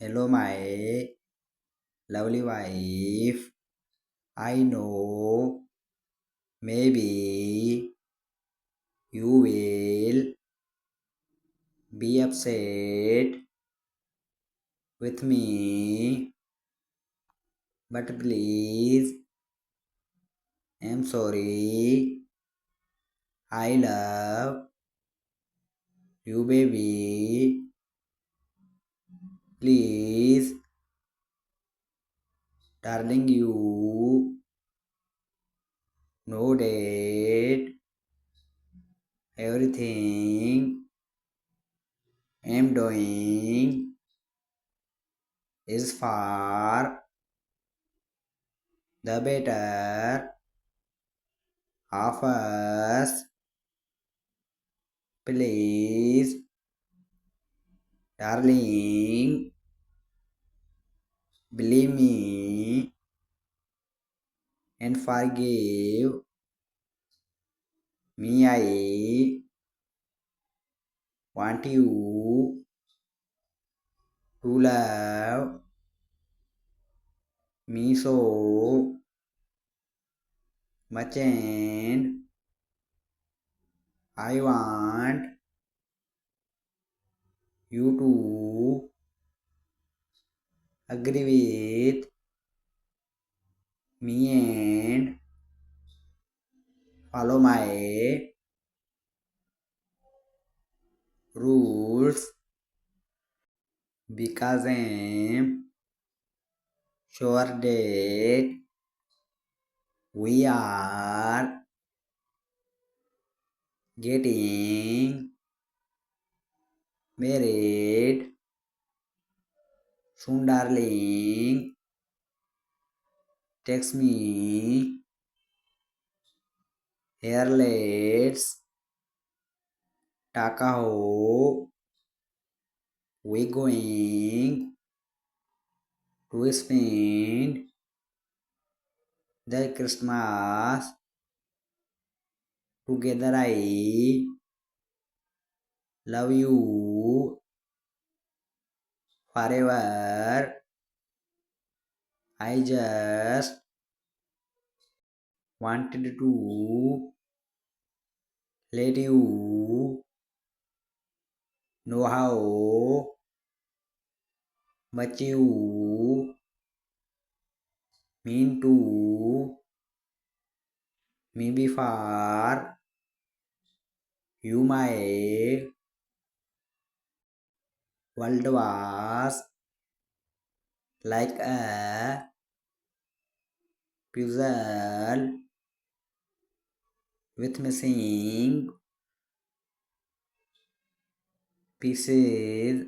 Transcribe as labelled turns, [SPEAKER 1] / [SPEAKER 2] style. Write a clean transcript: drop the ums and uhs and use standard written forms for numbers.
[SPEAKER 1] Hello, my lovely wife. I know maybe you will be upset with me, but please, I'm sorry. I love you, baby. Please, darling, you know that everything I'm doing is for the better of us. Please, darling, believe me and forgive me. I want you to love me so much, and I want you to agree with me and follow my rules because I'm sure that we are getting married soon, darling. Text me here. Let's talk how we going to spend the Christmas together. I love you forever. I just wanted to let you know how much you mean to me before you. My world was like a puzzle with missing pieces.